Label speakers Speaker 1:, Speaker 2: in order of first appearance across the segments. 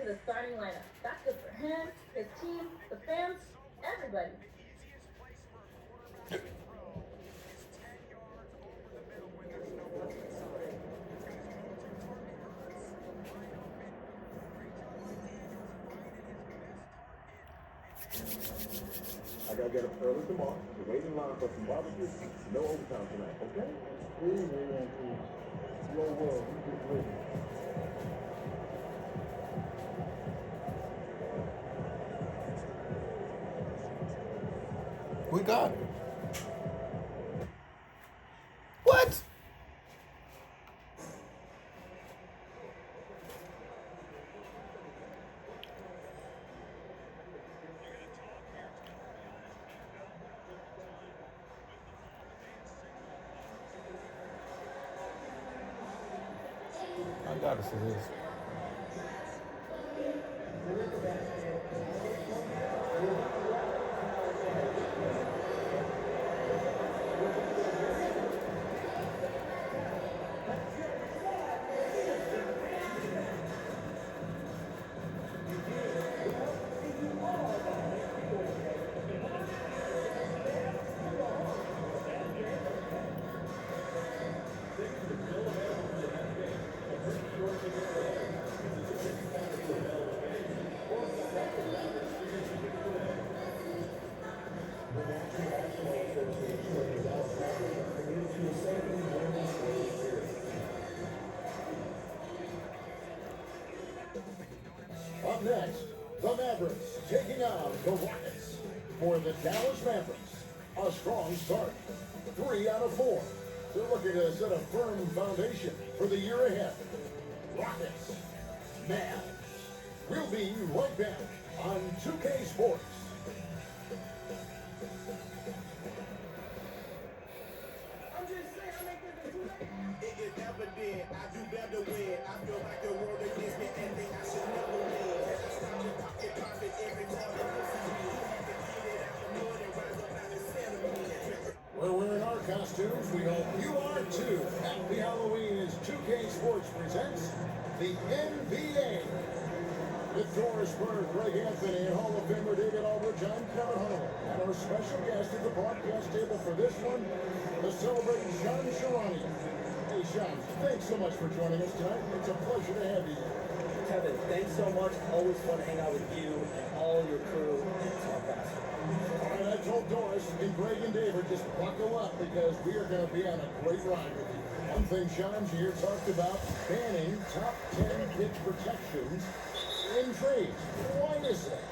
Speaker 1: into the starting lineup. That's good for him, his team, the fans, everybody.
Speaker 2: I gotta get up early tomorrow. The waiting line for some barbecue. No overtime tonight, okay? Please, man, please. Slow world. We just waiting.
Speaker 3: We got it. What? I gotta see this.
Speaker 4: Up next, the Mavericks taking on the Rockets. For the Dallas Mavericks, a strong start. 3 out of 4. They're looking to set a firm foundation for the year ahead. Rockets, Mavs. We'll be right back on 2K Sports.
Speaker 5: It is evident, I do better when I feel like the world against me and think I should never win. I stop your pocket profit every time I listen to me. Had to get it out the mud and rise up out the center.
Speaker 4: We're wearing our costumes. We hope you are too. Happy Halloween as 2K Sports presents the NBA. With Doris Burke, Greg Anthony, and Hall of Famer David Aldridge, I'm Kevin Huddle. And our special guest at the broadcast table for this one, the celebrating Sean Sharani. Hey, Sean, thanks so much for joining us tonight. It's a pleasure to have you here.
Speaker 6: Kevin, thanks so much. Always fun to hang out with you and all your crew and talk basketball.
Speaker 4: All right, I told Doris and Greg and David just buckle up because we are going to be on a great ride with you. One thing Sean's here talked about banning top 10 pitch protections in trades. Why is that?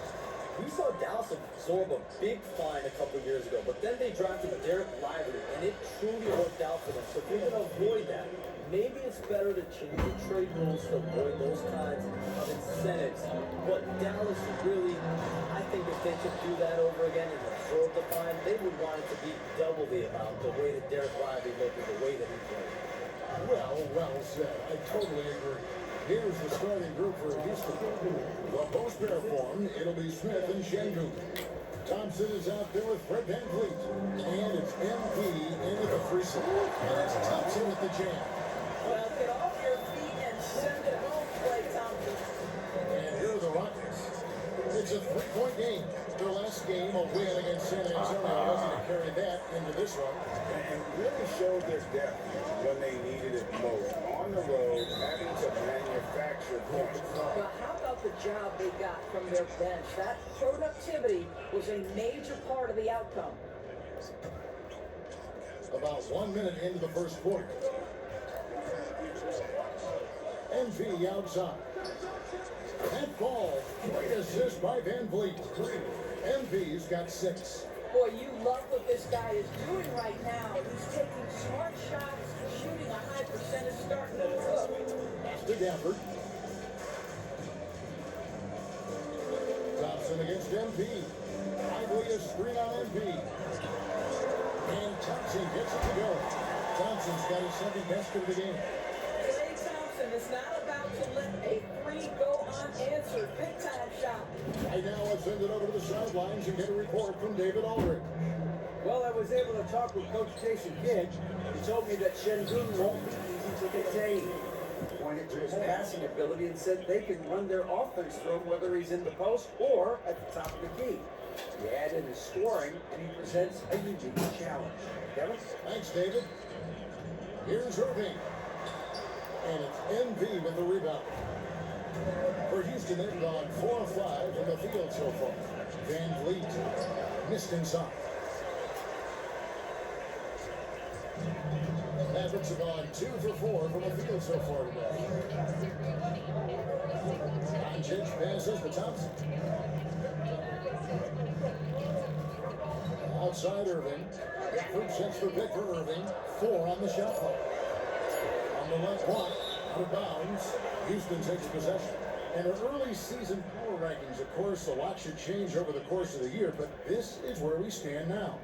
Speaker 6: We saw Dallas absorb a big fine a couple years ago, but then they drafted Derek Lively, and it truly worked out for them. So if you're going to avoid that, maybe it's better to change the trade rules to avoid those kinds of incentives. But Dallas really, I think if they could do that over again and absorb the fine, they would want it to be double the amount, the way that Derek Lively looked and the way that he played.
Speaker 4: Well said. I totally agree. Here's the starting group for Houston. The post-pair form, it'll be Smith and Şengün. Thompson is out there with Fred VanVleet. And it's MP into the free throw. And it's Thompson with the jam.
Speaker 7: Well, get off your feet and send it home, Klay Thompson.
Speaker 4: And here are the Rockets. It's a 3-point game. Their last game, a win against San Antonio, wasn't to carry that into this one.
Speaker 2: And really showed their depth when they needed it most. On the road, having to manufacture points.
Speaker 7: But how about the job they got from their bench? That productivity was a major part of the outcome.
Speaker 4: About 1 minute into the first quarter. MV outside. That ball, great assist by VanVleet. MV's got 6.
Speaker 7: Boy, you love what this guy is doing right now. He's taking smart shots, shooting a high percentage, starting to cook.
Speaker 4: Pass to Gafford. Thompson against MP. Lively a screen on MP. And Thompson gets it to go. Thompson's got his second best of the game.
Speaker 7: Klay Thompson is not about to let a three go unanswered. Big time shot.
Speaker 4: Right now, let's send it over to the sidelines and get a report from David Aldridge.
Speaker 8: Well, I was able to talk with Coach Jason Kidd. He told me that Şengün won't be easy to contain. pointed to his passing ability and said they can run their offense through him whether he's in the post or at the top of the key. He added his scoring, and he presents a unique challenge. Kevin?
Speaker 4: Thanks, David. Here's Irving. And it's MV with the rebound. For Houston, they've gone 4 of 5 from the field so far. Van Vliet missed inside. Mavericks have gone 2 for 4 from the field so far today. Doncic passes to Thompson. Outside Irving. First sets the pick for Irving. 4 on the shot clock. On the left block, out of bounds. Houston takes possession. And our early season power rankings, of course, a lot should change over the course of the year, but this is where we stand now.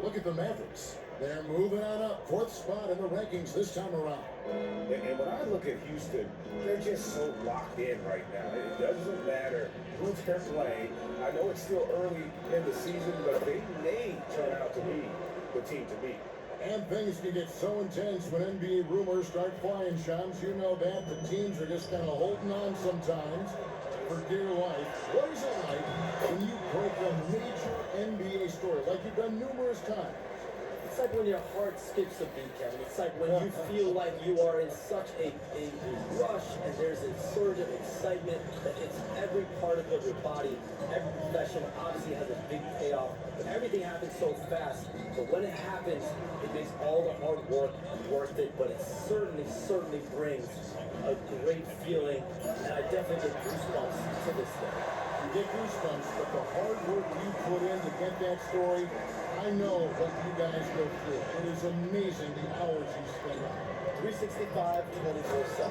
Speaker 4: Look at the Mavericks. They're moving on up. 4th spot in the rankings this time around.
Speaker 2: And when I look at Houston, they're just so locked in right now. It doesn't matter who they're playing. I know it's still early in the season, but they may turn out to be the team to beat.
Speaker 4: And things can get so intense when NBA rumors start flying, Shams. You know that. The teams are just kind of holding on sometimes for dear life. What is it like when you break a major NBA story, like you've done numerous times?
Speaker 6: It's like when your heart skips a beat, Kevin. It's like when you feel like you are in such a rush and there's a surge of excitement that hits every particle of your body. Every possession obviously has a big payoff, but everything happens so fast. But when it happens, it makes all the hard work worth it, but it certainly brings a great feeling, and I definitely get goosebumps to this day.
Speaker 4: You get goosebumps, but the hard work you put in to get that story, I know what you guys go through. It is amazing the hours you spend on it.
Speaker 6: 365, 24/7.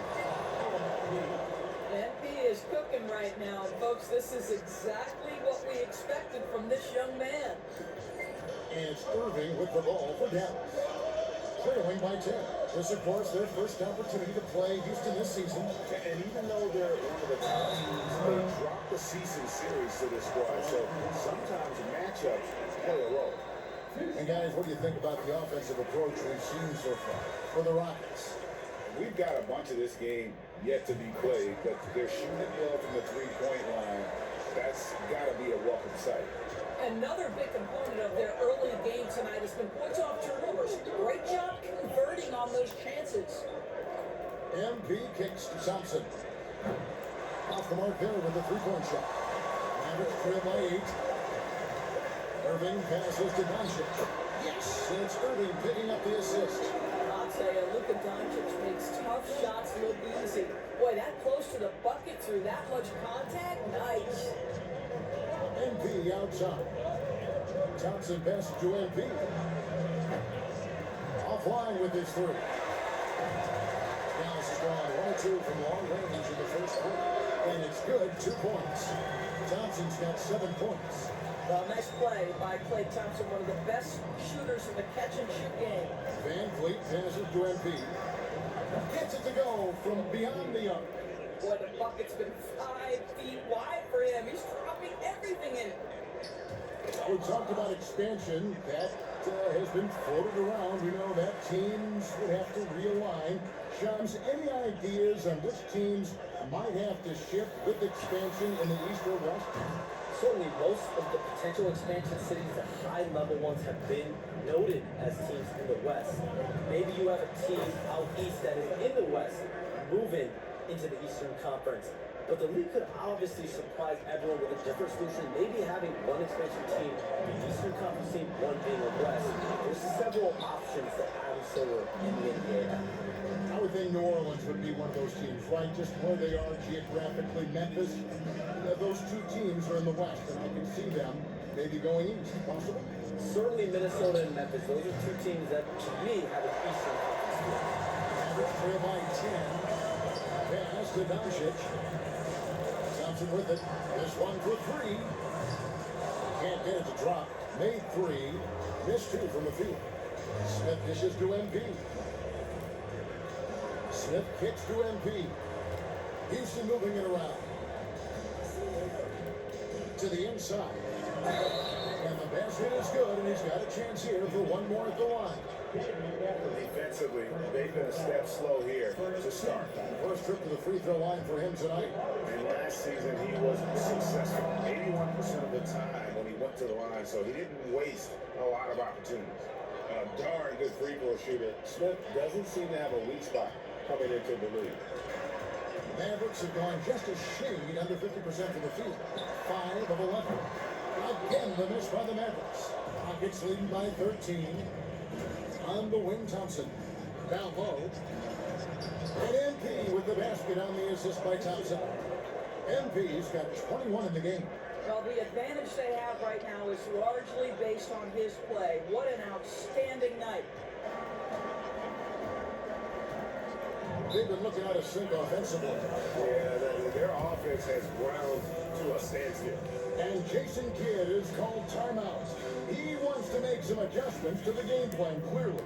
Speaker 7: NB is cooking right now, folks. This is exactly what we expected from this young man.
Speaker 4: And it's Irving with the ball for Dallas. Trailing by 10. This, of course, their first opportunity to play Houston this season.
Speaker 2: And even though they're one of the top teams, they dropped the season series to this squad. So sometimes matchups play a role.
Speaker 4: And guys, what do you think about the offensive approach we've seen so far for the Rockets?
Speaker 2: We've got a bunch of this game yet to be played, but they're shooting well from the three-point line. That's got to be a welcome sight.
Speaker 7: Another big component of their early game tonight has been points off turnovers. Great job converting on those chances.
Speaker 4: MP kicks to Thompson. Off the mark there with a three-point shot. Mavericks trail by 8. Irving passes to Doncic. Yes, and it's Irving picking up the assist.
Speaker 7: I'll tell you, Luka Doncic makes tough shots look easy. Boy, that close to the bucket through that much contact, nice.
Speaker 4: MP outside. Thompson passes to MP. Offline with his 3. Dallas has gone 1 or 2 from long range in the first quarter. And it's good, 2 points. Thompson's got 7 points.
Speaker 7: Well, nice play by Klay Thompson, one of the best shooters in the catch-and-shoot game.
Speaker 4: Van Vliet passes to MP. Gets it to go from beyond the arc.
Speaker 7: Boy, the bucket's been 5 feet wide for him. He's dropping everything in it.
Speaker 4: We talked about expansion. That has been floated around. We know that teams would have to realign. Shams, any ideas on which teams might have to shift with expansion in the East or West?
Speaker 6: Certainly, most of the potential expansion cities, the high-level ones, have been noted as teams in the West. Maybe you have a team out east that is in the West moving into the Eastern Conference. But the league could obviously surprise everyone with a different solution, maybe having one expansion team, the Eastern Conference team, one being the West. There's several options that Adam Silver in the NBA have.
Speaker 4: I would think New Orleans would be one of those teams, right? Just where they are geographically. Memphis, those 2 teams are in the West, and I can see them maybe going east, possibly.
Speaker 6: Certainly Minnesota and Memphis. Those are 2 teams that, to me, have an Eastern Conference team.
Speaker 4: Average trail by 10. Pass to Doncic. Thompson with it. This one for 3. Can't get it to drop. Made 3. Missed 2 from the field. Smith dishes to MP. Smith kicks to MP. Houston moving it around. To the inside. And the basket is good, and he's got a chance here for one more at the line.
Speaker 2: Defensively, they've been a step slow here to start.
Speaker 4: First trip to the free throw line for him tonight.
Speaker 2: And last season, he was successful 81% of the time when he went to the line, so he didn't waste a lot of opportunities. A darn good free throw shooter. Smith doesn't seem to have a weak spot coming into the league.
Speaker 4: Mavericks have gone just a shade under 50% from the field. 5 of 11. Again, the miss by the Mavericks. Rockets leading by 13. On the wing, Thompson. Down low. And MP with the basket on the assist by Thompson. MP's got 21 in the game.
Speaker 7: Well, the advantage they have right now is largely based on his play. What an outstanding night.
Speaker 4: They've been looking out of sync offensively.
Speaker 2: Yeah, their offense has ground to a standstill.
Speaker 4: And Jason Kidd is called timeout. He wants to make some adjustments to the game plan, clearly.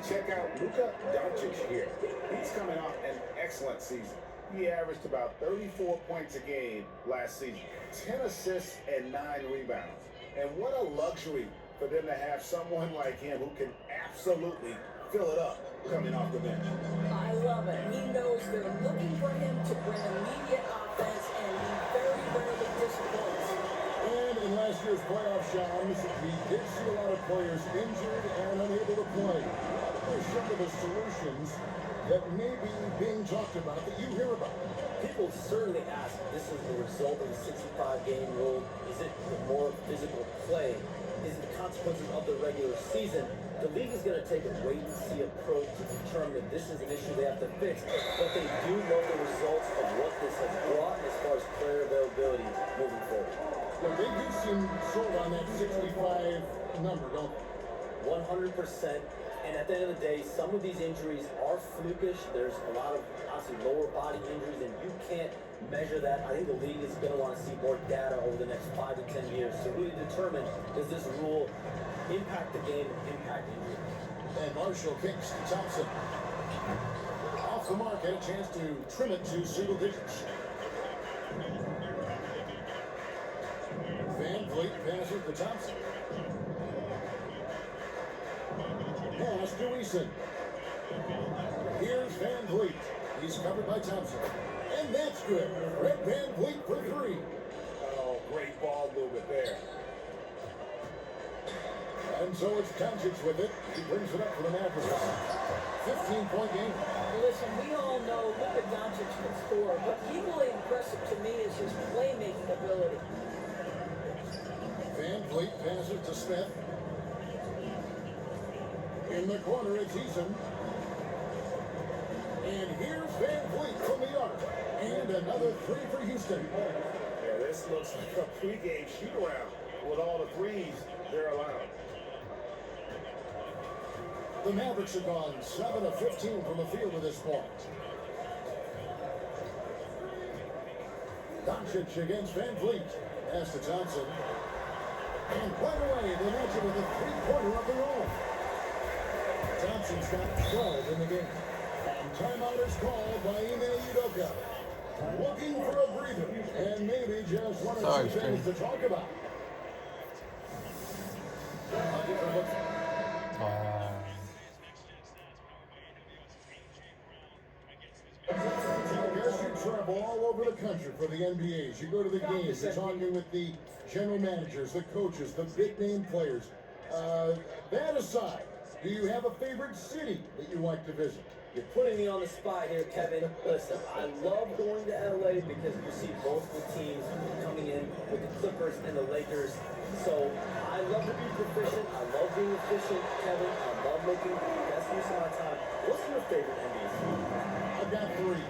Speaker 2: Check out Luka Doncic here. He's coming off an excellent season. He averaged about 34 points a game last season, 10 assists and 9 rebounds. And what a luxury for them to have someone like him who can absolutely fill it up coming off the bench.
Speaker 7: I love it. He knows they're looking for him to bring immediate offense, and he very rarely disappoints.
Speaker 4: And in last year's playoff showers, we did see a lot of players injured and unable to play. Some of the solutions that may be being talked about that you hear about.
Speaker 6: People certainly ask, this is the result of the 65-game rule. Is it the more physical play? Is it the consequences of the regular season? The league is going to take a wait-and-see approach to determine if this is an issue they have to fix. But they do know the results of what this has brought as far as player availability moving forward.
Speaker 4: Well, they do seem sold on that 65 number, don't they?
Speaker 6: 100%. And at the end of the day, some of these injuries are flukish. There's a lot of, obviously, lower body injuries, and you can't measure that. I think the league is going to want to see more data over the next 5 to 10 years to really determine, does this rule impact the game, impact injury?
Speaker 4: And Marshall kicks to Thompson. Off the mark, had a chance to trim it to single digits. Van Vliet passes to Thompson. Pass to Eason. Here's Van Vliet. He's covered by Thompson. And that's good. Red Van Vliet for 3.
Speaker 2: Oh, great ball movement there.
Speaker 4: And so it's Doncic with it. He brings it up for the Mavericks. 15-point game.
Speaker 7: Listen, we all know Luka Doncic can score, but equally impressive to me is his playmaking ability.
Speaker 4: Van Vliet passes to Smith. In the corner, it's Eason. And here's Van Vliet from the arc. And another 3 for Houston.
Speaker 2: Yeah, this looks like a pregame shoot-around with all the threes they're allowed.
Speaker 4: The Mavericks have gone 7 of 15 from the field at this point. Doncic against Van Vliet. Pass to Thompson. And right away, they match it with a 3-pointer of their own. Thompson's got 12 in the game. And timeout is called by Ime Udoka. Looking for a breather and maybe just one or
Speaker 3: Sorry,
Speaker 4: two things to
Speaker 3: Steve.
Speaker 4: talk about. A different look. I guess you travel all over the country for the NBAs. You go to the games, you're talking with the general managers, the coaches, the big name players. That aside, do you have a favorite city that you like to visit?
Speaker 6: You're putting me on the spot here, Kevin. Listen, I love going to LA because you see both the teams coming in with the Clippers and the Lakers. So I love to be proficient. I love being efficient, Kevin. I love making the best use of my time. What's your favorite NBA team?
Speaker 4: I've got three,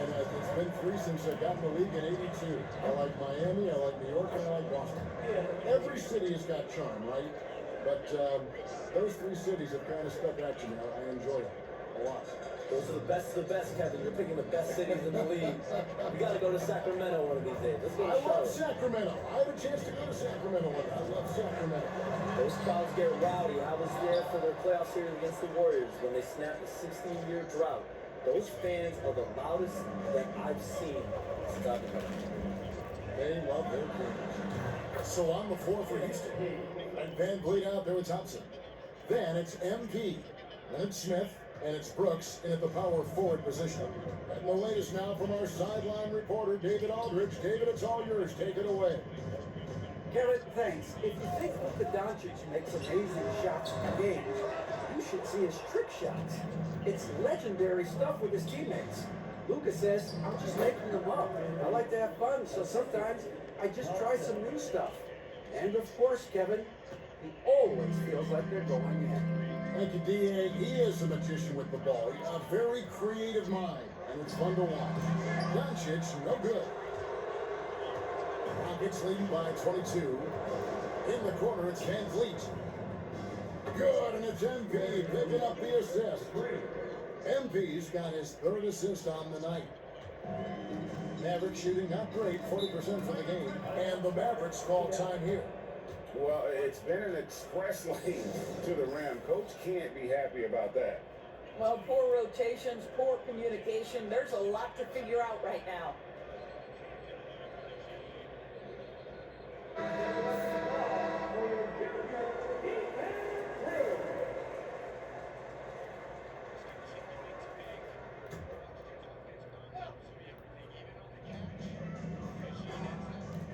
Speaker 4: and it's been three since I got in the league in '82. I like Miami, I like New York, and I like Boston. Every city has got charm, right? But those three cities have kind of stuck out to me. I enjoy them a lot.
Speaker 6: Those are the best of the best, Kevin. You're picking the best cities in the league. We got to go to Sacramento one of these days. Let's go to
Speaker 4: I love
Speaker 6: Charlotte.
Speaker 4: Sacramento. I have a chance to go to Sacramento one day. I love Sacramento.
Speaker 6: Those crowds get rowdy. I was there for their playoff series against the Warriors when they snapped a 16-year drought. Those fans are the loudest that I've seen since I've been here.
Speaker 4: They love their games. So on the floor for Houston. And Van Vliet out there with Thompson. Then it's MP. Then it's Smith. And it's Brooks in at the power forward position. And the latest now from our sideline reporter, David Aldridge. David, it's all yours. Take it away.
Speaker 8: Kevin, thanks. If you think Luka Doncic makes amazing shots in games, you should see his trick shots. It's legendary stuff with his teammates. Luka says, I'm just making them up. I like to have fun, so sometimes I just try some new stuff. And of course, Kevin, he always feels like they're going in.
Speaker 4: Thank you, D.A. He is a magician with the ball. A very creative mind, and it's fun to watch. Doncic, no good. Rockets leading by 22. In the corner, it's Van Vliet. Good, and it's MP picking up the assist. MP's got his third assist on the night. Mavericks shooting not great, 40% for the game. And the Mavericks call time here.
Speaker 2: Well, it's been an express lane to the rim. Coach can't be happy about that.
Speaker 7: Well, poor rotations, poor communication. There's a lot to figure out right now.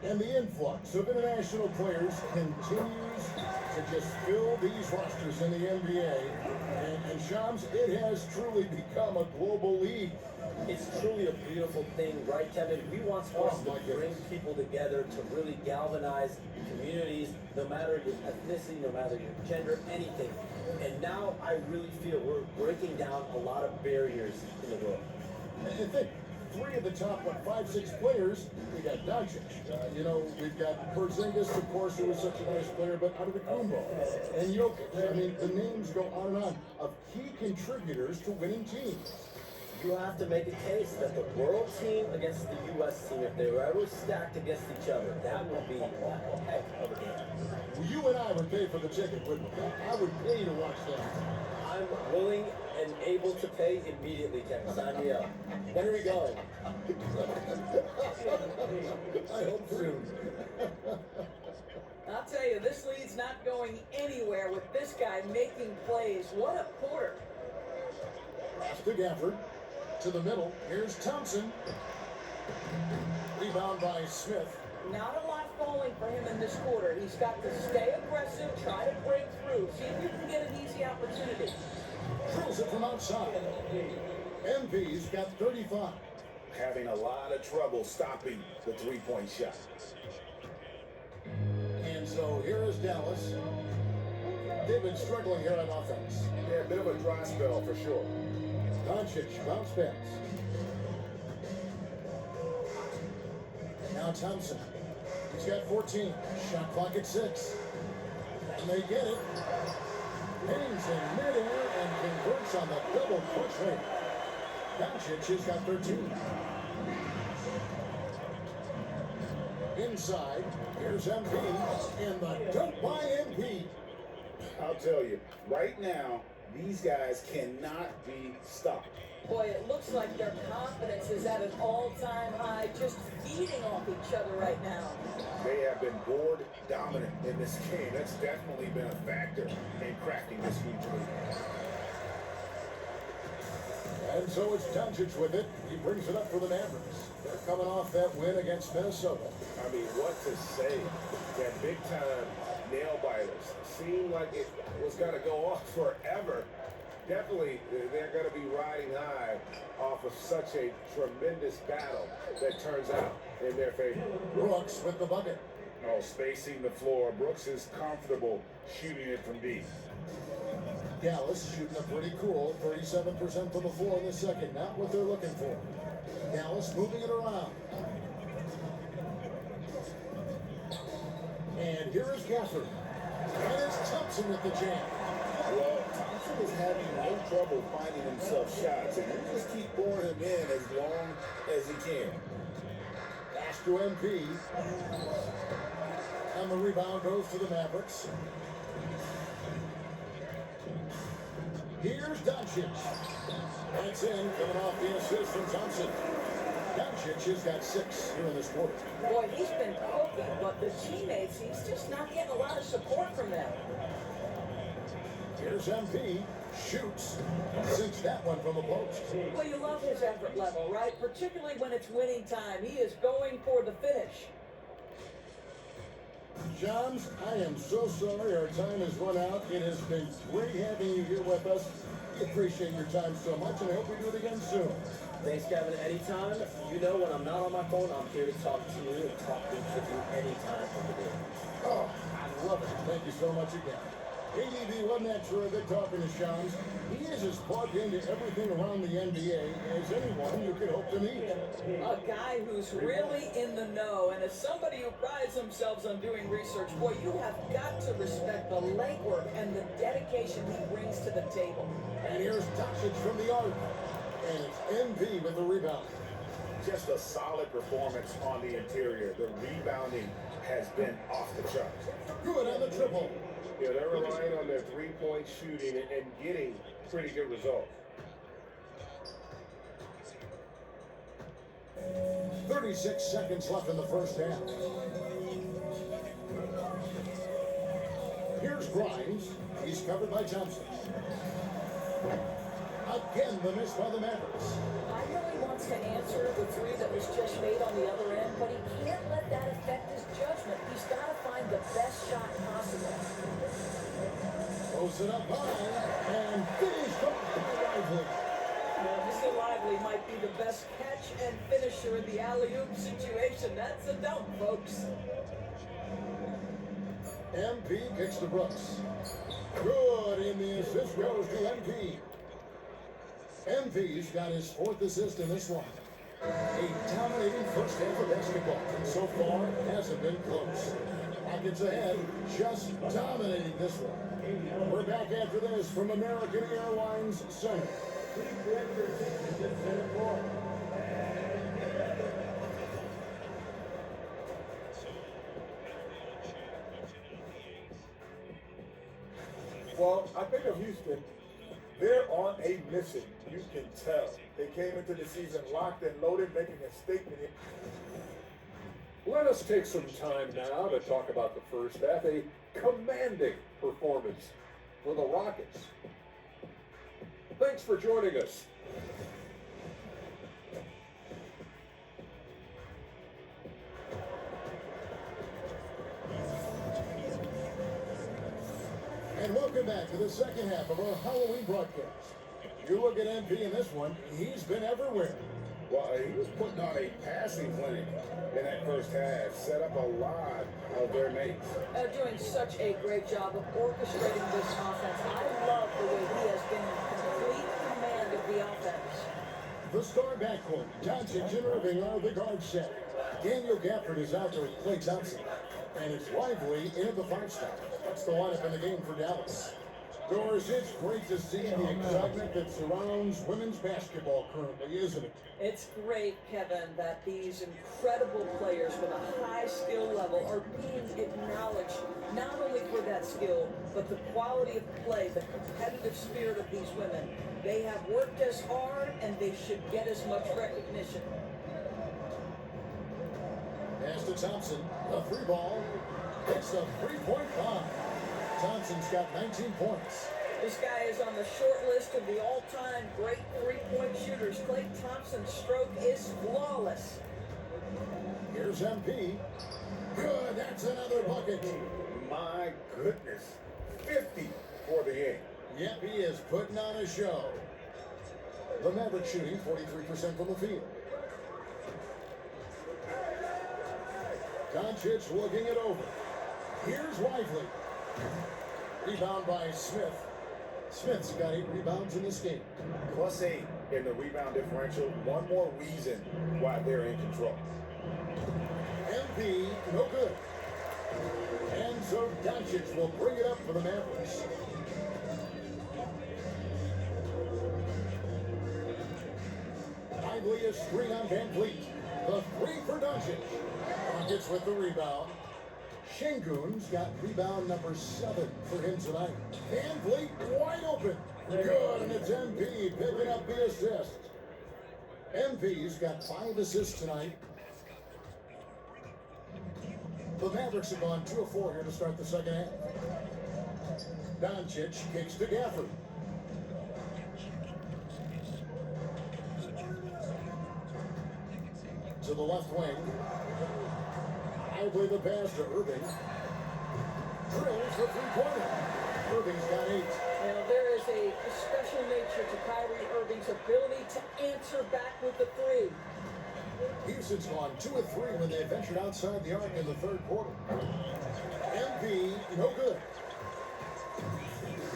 Speaker 4: And the influx of international players continues to just fill these rosters in the NBA. And Shams, it has truly become a global league.
Speaker 6: It's truly a beautiful thing, right, Kevin? We want sports
Speaker 4: Oh, my
Speaker 6: to bring
Speaker 4: goodness.
Speaker 6: people together, to really galvanize communities, no matter your ethnicity, no matter your gender, anything. And now I really feel we're breaking down a lot of barriers in the world.
Speaker 4: And think, three of the top, 5-6 players, we got Doncic. We've got Porzingis, of course, who was such a nice player, but Antetokounmpo and Jokic. I mean, the names go on and on of key contributors to winning teams.
Speaker 6: You have to make a case that the world team against the U.S. team, if they were ever stacked against each other, that would be a heck of a game.
Speaker 4: You and I would pay for the ticket, wouldn't we? I would pay to watch that.
Speaker 6: I'm willing and able to pay immediately, Kevin. Sign me up. When are we going?
Speaker 4: I hope soon.
Speaker 7: I'll tell you, this lead's not going anywhere with this guy making plays. What a quarter.
Speaker 4: Pass to Gafford. To the middle. Here's Thompson. Rebound by Smith.
Speaker 7: Not a lot falling for him in this quarter. He's got to stay aggressive, try to break through, see if you can get an easy opportunity.
Speaker 4: Drills it from outside. MP's got 35.
Speaker 2: Having a lot of trouble stopping the three-point shot.
Speaker 4: And so here is Dallas. They've been struggling here on offense.
Speaker 2: Yeah, a bit of a dry spell for sure.
Speaker 4: Doncic bounce pass. Now Thompson. He's got 14. Shot clock at 6. And they get it. Hangs in midair and converts on the double push rate. Doncic has got 13. Inside, here's MP. And the dunk by MP.
Speaker 2: I'll tell you, right now, these guys cannot be stopped.
Speaker 7: Boy, it looks like their confidence is at an all-time high, just feeding off each other right now.
Speaker 2: They have been board dominant in this game. That's definitely been a factor in cracking this huge lead.
Speaker 4: And so it's Doncic with it. He brings it up for the Mavericks. They're coming off that win against Minnesota.
Speaker 2: I mean, what to say? That big-time nail-biters seemed like it was going to go off forever. Definitely, they're going to be riding high off of such a tremendous battle that turns out in their favor.
Speaker 4: Brooks with the bucket.
Speaker 2: Oh, spacing the floor. Brooks is comfortable shooting it from deep.
Speaker 4: Dallas shooting a pretty cool 37% from the floor in the second. Not what they're looking for. Dallas moving it around. And here is Gafford. And it's Thompson with the jam.
Speaker 2: Well, Thompson is having no trouble finding himself shots, and you just keep pouring him in as long as he can.
Speaker 4: Pass to MP. And the rebound goes to the Mavericks. Here's Doncic. That's in, coming off the assist from Thompson. Doncic has got 6 here in this quarter.
Speaker 7: Boy, he's been cooking, but the teammates, he's just not getting a lot of support from them.
Speaker 4: Here's MP. Shoots. Sinks that one from the post.
Speaker 7: Well, you love his effort level, right? Particularly when it's winning time. He is going for the finish.
Speaker 4: Johns, I am so sorry our time has run out. It has been great having you here with us. We appreciate your time so much, and I hope we do it again soon.
Speaker 6: Thanks, Kevin. Anytime. You know, when I'm not on my phone, I'm here to talk to you and talk things with you anytime from the day.
Speaker 4: Oh, I love it. Thank you so much again. ADB, wasn't that terrific talking to Johns? He is as plugged into everything around the NBA as anyone you could hope to meet.
Speaker 7: A guy who's really in the know, and as somebody who prides themselves on doing research, boy, you have got to respect the legwork and the dedication he brings to the table.
Speaker 4: And here's Doncic from the arc. And it's MV with the rebound.
Speaker 2: Just a solid performance on the interior. The rebounding has been off the charts.
Speaker 4: Good on the triple.
Speaker 2: Yeah, they're relying on their three-point shooting and getting pretty good results.
Speaker 4: 36 seconds left in the first half. Here's Grimes. He's covered by Johnson. Again, the miss by the Mavericks.
Speaker 7: I know he wants to answer the three that was just made on the other end, but he can't let that affect his judgment. He's got to find the best shot possible.
Speaker 4: Posts it up high and finished off by Lively.
Speaker 7: Now, Mr. Lively might be the best catch and finisher in the alley-oop situation. That's a dunk, folks.
Speaker 4: MP kicks to Brooks. Good, and the assist goes to MP. MP's got his 4th assist in this one. A dominating first half of basketball, and so far it hasn't been close. Rockets ahead, just dominating this one. We're back after this from American Airlines Center.
Speaker 2: Well, I think of Houston. They're on a mission. You can tell. They came into the season locked and loaded, making a statement.
Speaker 9: Let us take some time now to talk about the first half. A commanding performance for the Rockets. Thanks for joining us.
Speaker 4: And welcome back to the second half of our Halloween broadcast. You look at MP in this one, he's been everywhere.
Speaker 2: Well, he was putting on a passing clinic in that first half, set up a lot of their mates.
Speaker 7: Doing such a great job of orchestrating this offense. I love the way he has been in complete command of the offense.
Speaker 4: The star backcourt, Doncic and Irving are the guard set. Daniel Gafford is out there with Klay Thompson. And it's Lively in at the 5 spot. That's the lineup in the game for Dallas. Doris, it's great to see the excitement that surrounds women's basketball currently, isn't it?
Speaker 7: It's great, Kevin, that these incredible players with a high high skill level are being acknowledged, not only for that skill, but the quality of play, the competitive spirit of these women. They have worked as hard, and they should get as much recognition.
Speaker 4: Pass to Thompson. A free ball. It's a three-point bomb. Thompson's got 19 points.
Speaker 7: This guy is on the short list of the all-time great three-point shooters. Klay Thompson's stroke is flawless.
Speaker 4: Here's MP. Good, that's another bucket.
Speaker 2: My goodness. 50 for the game.
Speaker 4: Yep, he is putting on a show. The Mavericks shooting 43% from the field. Doncic looking it over. Here's Lively. Rebound by Smith. Smith's got 8 rebounds in this game.
Speaker 2: +8 in the rebound differential. One more reason why they're in control.
Speaker 4: MP, no good. And so Doncic will bring it up for the Mavericks. Lively a screen on Van Vliet. The three for Doncic. Rockets with the rebound. Şengün's got rebound number 7 for him tonight. Van Vliet wide open. Good, and it's MP picking up the assist. MP's got 5 assists tonight. The Mavericks have gone 2 of 4 here to start the second half. Doncic kicks to Gafford. To the left wing. Lively the pass to Irving. Drills the three-pointer. Irving's got 8.
Speaker 7: Now, there is a special nature to Kyrie Irving's ability to answer back with the three.
Speaker 4: Houston's gone 2 of 3 when they ventured outside the arc in the third quarter. MP, no good.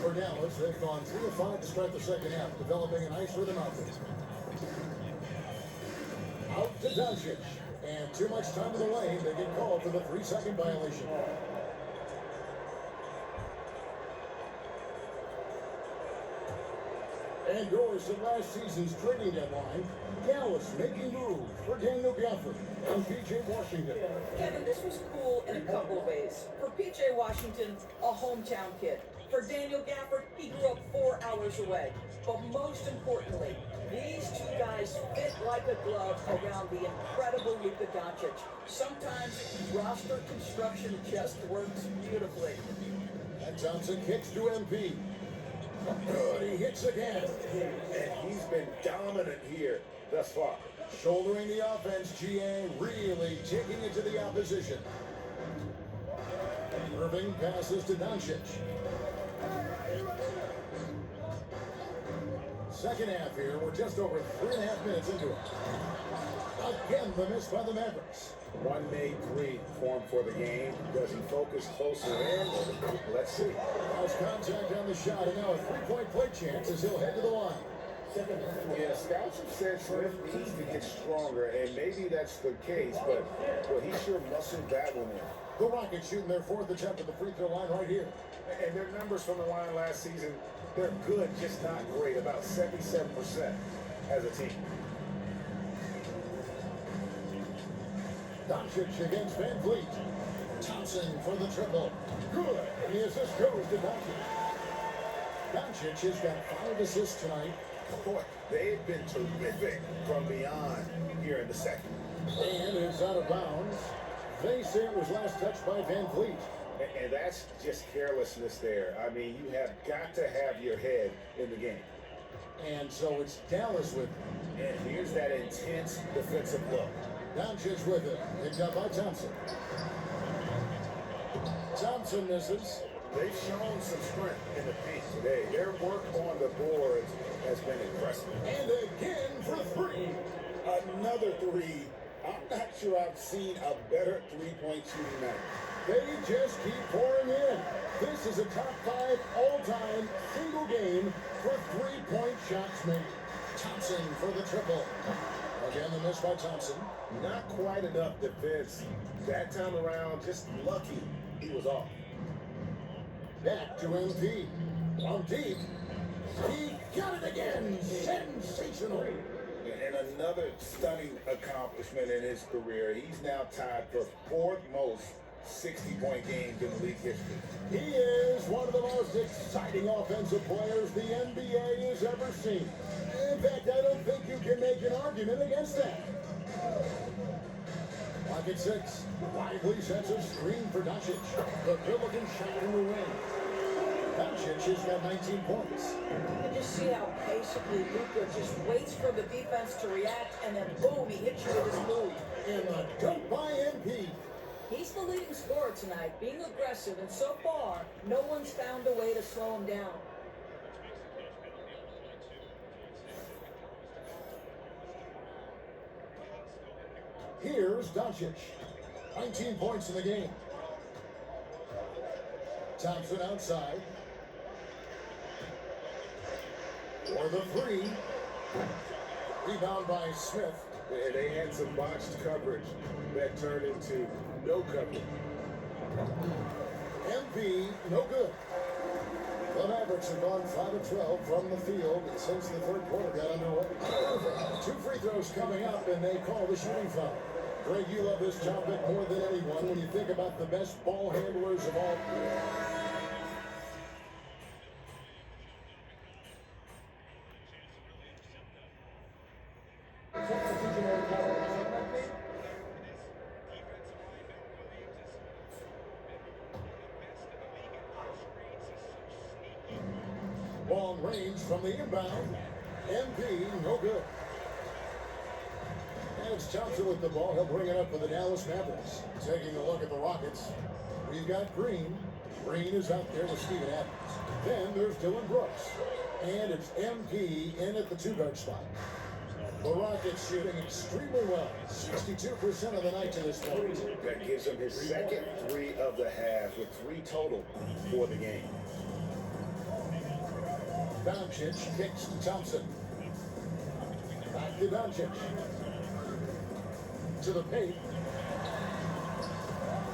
Speaker 4: For Dallas, they've gone 3 of 5 to start the second half, developing a nice rhythm out there. Out to Doncic. And too much time in the lane, they get called for the 3-second violation. And doors to last season's trading deadline. Dallas making moves for Daniel Gafford and P.J. Washington.
Speaker 7: Kevin, this was cool in a couple of ways. For P.J. Washington, a hometown kid. For Daniel Gafford, he grew up 4 hours away. But most importantly, these two guys fit like a glove around the incredible Luka Doncic. Sometimes roster construction just works beautifully.
Speaker 4: And Thompson kicks to MP. Good, he hits again.
Speaker 2: And he's been dominant here thus far.
Speaker 4: Shouldering the offense, GA really taking it to the opposition. Irving passes to Doncic. Second half here, we're just over 3.5 minutes into it. Again, the miss by the Mavericks.
Speaker 2: One made 3 formed for the game. Does he focus closer in? Let's see.
Speaker 4: House contact on the shot, and now a 3-point play chance as he'll head to the line.
Speaker 2: Yeah, scouts have said Smith needs to get stronger, and maybe that's the case, but well, he sure muscled that one in.
Speaker 4: The Rockets shooting their 4th attempt at the free throw line right here.
Speaker 2: And their numbers from the line last season, they're good, just not great, about 77% as a team.
Speaker 4: Doncic against Van Vliet. Thompson for the triple. Good. And the assist goes to Doncic. Doncic has got 5 assists tonight.
Speaker 2: Boy, they've been terrific from beyond here in the second.
Speaker 4: And it's out of bounds. They say it was last touched by Van Vliet.
Speaker 2: And that's just carelessness there. I mean, you have got to have your head in the game.
Speaker 4: And so it's Dallas with it.
Speaker 2: And here's that intense defensive look.
Speaker 4: Doncic with it. Picked up by Thompson. Thompson misses.
Speaker 2: They've shown some strength in the paint today. Their work on the boards has been impressive.
Speaker 4: And again for 3.
Speaker 2: Another 3. I'm not sure I've seen a better three-point shooting night.
Speaker 4: They just keep pouring in. This is a top 5 all-time single game for 3-point shots made. Thompson for the triple. Again, the miss by Thompson.
Speaker 2: Not quite enough defense. That time around, just lucky he was off.
Speaker 4: Back to MP. On deep. He got it again. Sensational.
Speaker 2: And another stunning accomplishment in his career. He's now tied for fourth most 60-point games in league history.
Speaker 4: He is one of the most exciting offensive players the NBA has ever seen. In fact, I don't think you can make an argument against that. Lock at 6. Lively sets a screen for Doncic. The good-looking shot in the wing. Doncic has got 19 points.
Speaker 7: You can just see how patiently Luka just waits for the defense to react, and then boom, he hits you with his move.
Speaker 4: And the dunk by MP.
Speaker 7: He's the leading scorer tonight, being aggressive, and so far, no one's found a way to slow him down.
Speaker 4: Here's Doncic. 19 points in the game. Thompson outside. For the three. Rebound by Smith.
Speaker 2: And they had some botched coverage that turned into no coverage.
Speaker 4: MP, no good. The Mavericks have gone 5 of 12 from the field since the third quarter got underway. 2 free throws coming up, and they call the shooting foul. Greg, you love this topic more than anyone when you think about the best ball handlers of all. Long range from the inbound. MP, no good. And it's Thompson with the ball. He'll bring it up for the Dallas Mavericks. Taking a look at the Rockets. We've got Green. Green is out there with Steven Adams. Then there's Dylan Brooks. And it's MP in at the 2-guard spot. The Rockets shooting extremely well. 62% of the night to this point.
Speaker 2: That gives him his second 3 of the half with 3 total for the game.
Speaker 4: Doncic kicks to Thompson. Back to Doncic. To the paint.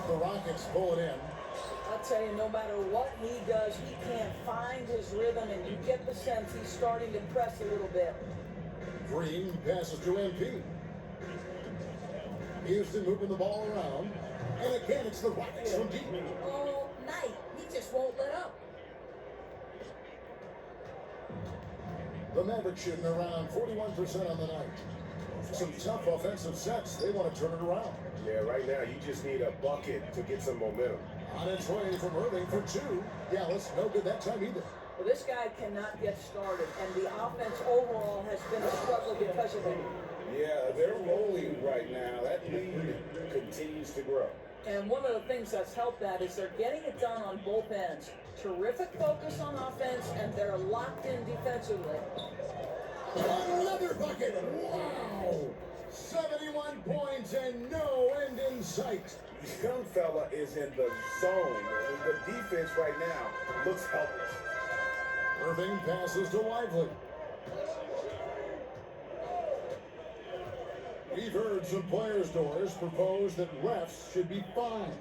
Speaker 4: The Rockets pull it in.
Speaker 7: I'll tell you, no matter what he does, he can't find his rhythm, and you get the sense he's starting to press a little bit.
Speaker 4: Green passes to MP. Houston moving the ball around. And again, it's the Rockets from deep.
Speaker 7: All night, he just won't let up.
Speaker 4: The Mavericks shooting around 41% on the night. Some tough offensive sets. They want to turn it around.
Speaker 2: Yeah, right now you just need a bucket to get some momentum.
Speaker 4: On its way from Irving for 2. Dallas, no good that time either.
Speaker 7: Well, this guy cannot get started, and the offense overall has been a struggle because of him.
Speaker 2: Yeah, they're rolling right now. That lead continues to grow.
Speaker 7: And one of the things that's helped that is they're getting it done on both ends. Terrific focus on offense, and they're locked in defensively.
Speaker 4: Another bucket! Wow! 71 points and no end in sight.
Speaker 2: This young fella is in the zone. The defense right now looks helpless.
Speaker 4: Irving passes to Lively. We've heard some players' doors propose that refs should be fined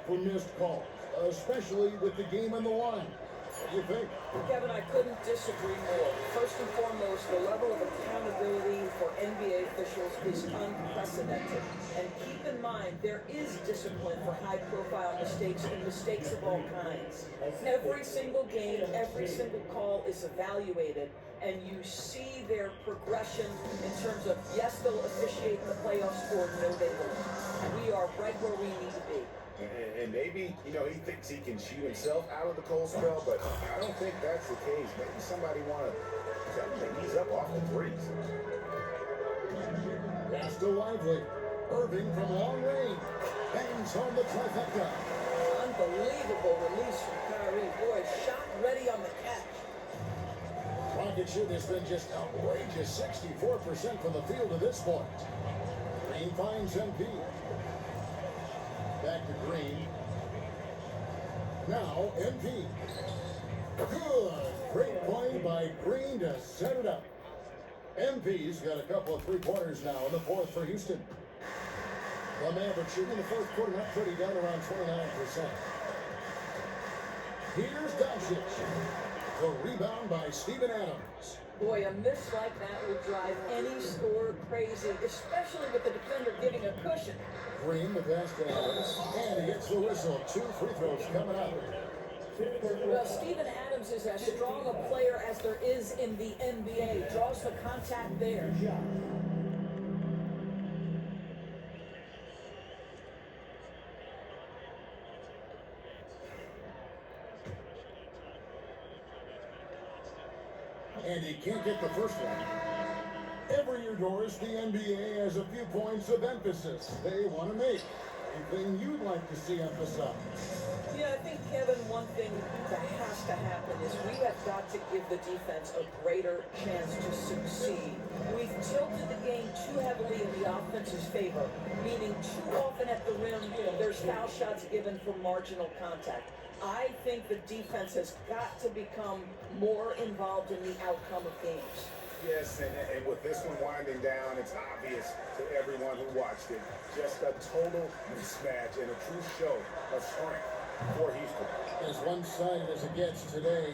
Speaker 4: for missed calls, especially with the game on the line. What do you think?
Speaker 7: Kevin, I couldn't disagree more. First and foremost, the level of accountability for NBA officials is unprecedented. And keep in mind, there is discipline for high-profile mistakes and mistakes of all kinds. Every single game, every single call is evaluated, and you see their progression in terms of, yes, they'll officiate the playoffs, or no, they won't. We are right where we need to be.
Speaker 2: And maybe, he thinks he can shoot himself out of the cold spell, but I don't think that's the case. Maybe somebody want to tell him to ease up off the threes.
Speaker 4: Pass to Lively. Irving from long range. Bangs home the trifecta.
Speaker 7: Unbelievable release from Kyrie. Boy, shot ready on the catch.
Speaker 4: Rocket shoot has been just outrageous. 64% from the field at this point. Green finds MP. Back to Green. Now MP. Good. Great play by Green to set it up. MP's got a couple of three-pointers now in the fourth for Houston. The Mavericks shooting in the fourth quarter, not pretty, down around 29%. Here's Doncic. The rebound by Steven Adams.
Speaker 7: Boy, a miss like that will drive any scorer crazy, especially with the defender giving a cushion.
Speaker 4: Green, the pass to Adams, and he gets the whistle. 2 free throws coming up.
Speaker 7: Well, Steven Adams is as strong a player as there is in the NBA. Draws the contact there.
Speaker 4: And he can't get the first one. Every year, Doris, the NBA has a few points of emphasis they want to make. Anything you'd like to see emphasized?
Speaker 7: Yeah, I think, Kevin, one thing that has to happen is we have got to give the defense a greater chance to succeed. We've tilted the game too heavily in the offense's favor, meaning too often at the rim, there's foul shots given for marginal contact. I think the defense has got to become more involved in the outcome of games.
Speaker 2: Yes, and with this one winding down, it's obvious to everyone who watched it. Just a total mismatch and a true show of strength for Houston.
Speaker 4: As one-sided as it gets today,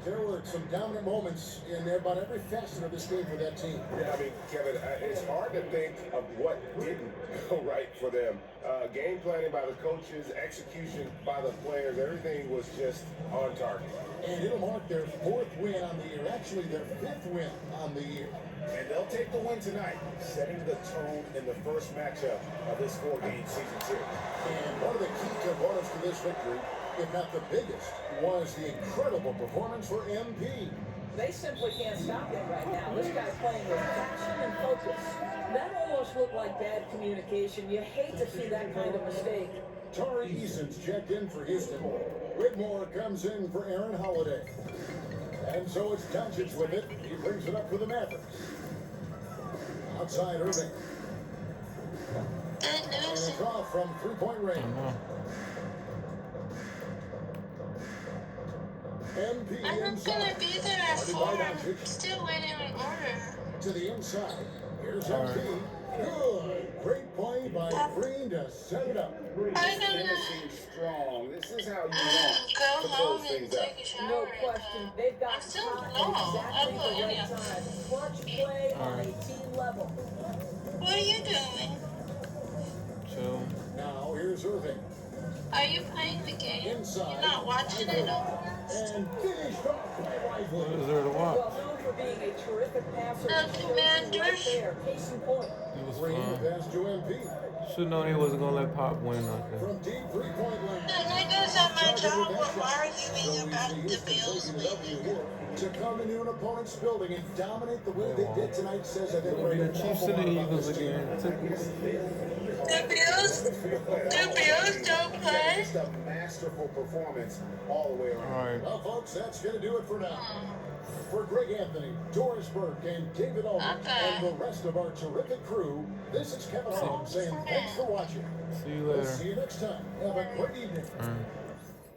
Speaker 4: there were some dominant moments in about every facet of this game for that team.
Speaker 2: Yeah, I mean, Kevin, it's hard to think of what didn't go right for them. Game planning by the coaches, execution by the players, everything was just on target.
Speaker 4: And it'll mark their 4th win on the year, actually their 5th win on the year.
Speaker 2: And they'll take the win tonight, setting the tone in the first matchup of this 4-game season series.
Speaker 4: And one of the key components to this victory, if not the biggest, was the incredible performance for MP.
Speaker 7: They simply can't stop him right now. This guy's playing with passion and focus. That almost looked like bad communication. You hate to see that kind of mistake.
Speaker 4: Tari Eason's checked in for Houston. Whitmore comes in for Aaron Holiday. And so it's Doncic with it. He brings it up for the Mavericks. Outside Irving. And a draw from 3-point range. MP
Speaker 10: I'm not
Speaker 4: inside.
Speaker 10: gonna be there at 4. I'm still waiting on order.
Speaker 4: To the inside. Here's MP. Good. Great play by Green to set it up.
Speaker 2: Finishing strong. This is how you want
Speaker 10: Go
Speaker 2: to
Speaker 10: home
Speaker 2: close
Speaker 10: and
Speaker 2: things up.
Speaker 10: take a shower.
Speaker 7: No question. They've got
Speaker 10: I'm still
Speaker 7: caught
Speaker 10: low.
Speaker 7: exactly
Speaker 10: I
Speaker 7: the
Speaker 10: put
Speaker 7: right
Speaker 10: any-
Speaker 7: time. Clutch play on a team level.
Speaker 10: What are you doing?
Speaker 3: Chill.
Speaker 4: Now here's Irving.
Speaker 10: Are you playing the game?
Speaker 4: Inside.
Speaker 10: You're not watching it no more?
Speaker 4: And finished off by
Speaker 3: What
Speaker 4: Lively.
Speaker 3: is there to watch?
Speaker 7: Well, known for being a terrific passer.
Speaker 10: The
Speaker 7: he shows you right
Speaker 10: Commanders.
Speaker 7: there. Case in point.
Speaker 3: It was
Speaker 4: Green
Speaker 3: fun.
Speaker 4: pass to MP.
Speaker 3: Should known he wasn't gonna let Pop win out there.
Speaker 4: From deep 3-point land.
Speaker 10: The niggas at my job were arguing about the Bills winning.
Speaker 4: To come into an opponent's building and dominate the way they did tonight says that they were
Speaker 3: The Chiefs and the Eagles again.
Speaker 10: The Bills don't play.
Speaker 2: Just a masterful performance all the way around.
Speaker 3: Alright.
Speaker 4: Well, folks, that's going to do it for now. For Greg Anthony, Doris Burke, and David Aldridge, and the rest of our terrific crew, this is Kevin Holmes saying thanks for watching.
Speaker 3: See you
Speaker 4: We'll
Speaker 3: later.
Speaker 4: see you next time. Have a great evening.
Speaker 3: Alright.